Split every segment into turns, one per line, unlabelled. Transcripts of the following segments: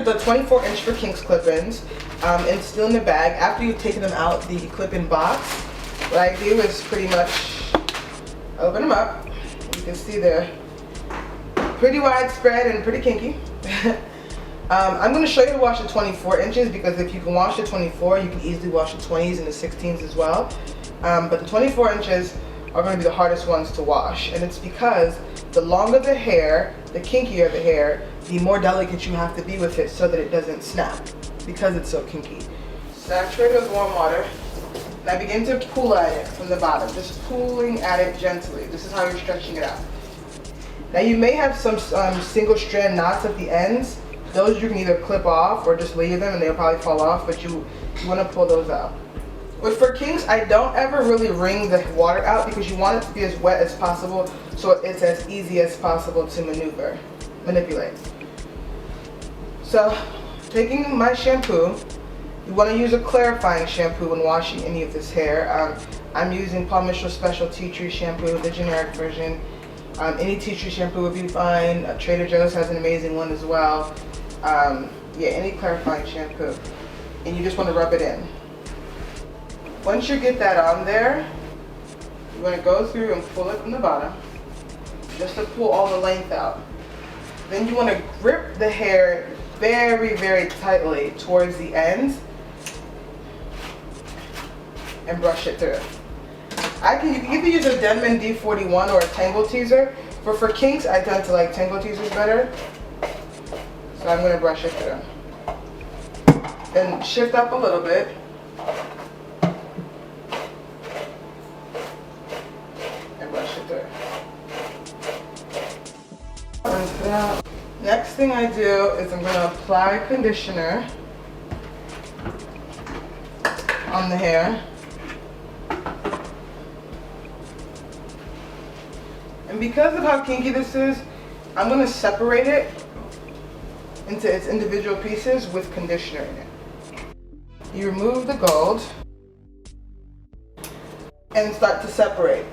are the 24-inch for Kinks clip-ins, and still in the bag. After you've taken them out the clip-in box, what I do is pretty much open them up. You can see they're pretty widespread and pretty kinky. I'm going to show you how to wash the 24 inches because if you can wash the 24, you can easily wash the 20s and the 16s as well. But the 24 inches are going to be the hardest ones to wash, and it's because the longer the hair, the kinkier the hair, the more delicate you have to be with it so that it doesn't snap because it's so kinky. Saturate it with warm water. And I begin to pull at it from the bottom, just pulling at it gently. This is how you're stretching it out. Now you may have some single strand knots at the ends. Those you can either clip off or just leave them and they'll probably fall off, but you want to pull those out. But for Kinks, I don't ever really wring the water out because you want it to be as wet as possible so it's as easy as possible to manipulate. So, taking my shampoo, you want to use a clarifying shampoo when washing any of this hair. I'm using Paul Mitchell Special Tea Tree Shampoo, the generic version. Any tea tree shampoo would be fine. Trader Joe's has an amazing one as well. Yeah, any clarifying shampoo. And you just want to rub it in. Once you get that on there, you want to go through and pull it from the bottom, just to pull all the length out. Then you want to grip the hair very, very tightly towards the ends and brush it through. You can either use a Denman D41 or a Tangle Teaser, but for Kinks, I tend to like Tangle Teasers better. So I'm going to brush it through. Then shift up a little bit. Next thing I do is I'm going to apply conditioner on the hair. And because of how kinky this is, I'm going to separate it into its individual pieces with conditioner in it. You remove the gold and start to separate.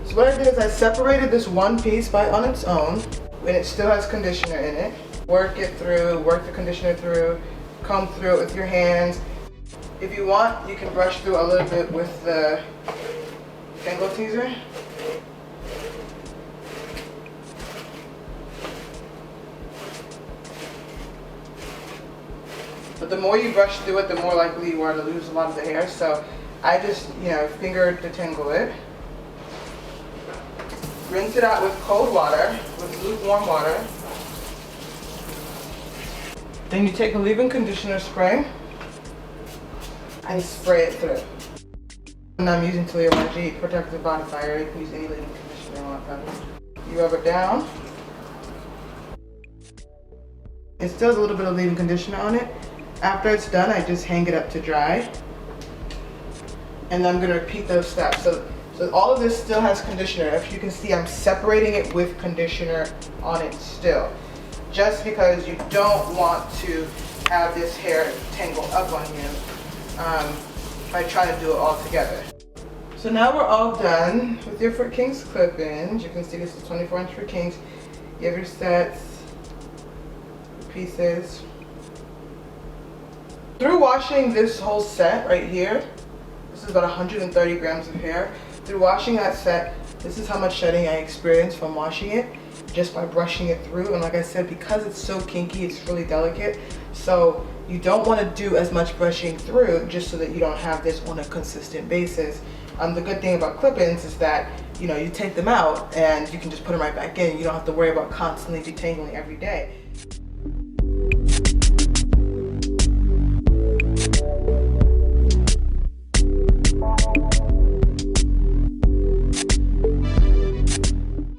So what I did is I separated this one piece on its own, when it still has conditioner in it. Work it through, work the conditioner through, comb through it with your hands. If you want, you can brush through a little bit with the Tangle Teaser. But the more you brush through it, the more likely you are to lose a lot of the hair. So I just, finger detangle it. Rinse it out with cold water, with lukewarm water. Then you take a leave-in conditioner spray and spray it through. And I'm using Talia YG Protective Body Fire. You can use any leave-in conditioner you want. You rub it down. It still has a little bit of leave-in conditioner on it. After it's done, I just hang it up to dry. And I'm going to repeat those steps. So all of this still has conditioner. If you can see, I'm separating it with conditioner on it still. Just because you don't want to have this hair tangle up on you by trying to do it all together. So now we're all done with your for Kinks clip-ins. You can see this is 24-inch for Kinks. You have your sets, pieces. Through washing this whole set right here, this is about 130 grams of hair. Through washing that set, this is how much shedding I experienced from washing it just by brushing it through. And like I said, because it's so kinky, it's really delicate. So you don't want to do as much brushing through just so that you don't have this on a consistent basis. The good thing about clip-ins is that, you take them out and you can just put them right back in. You don't have to worry about constantly detangling every day.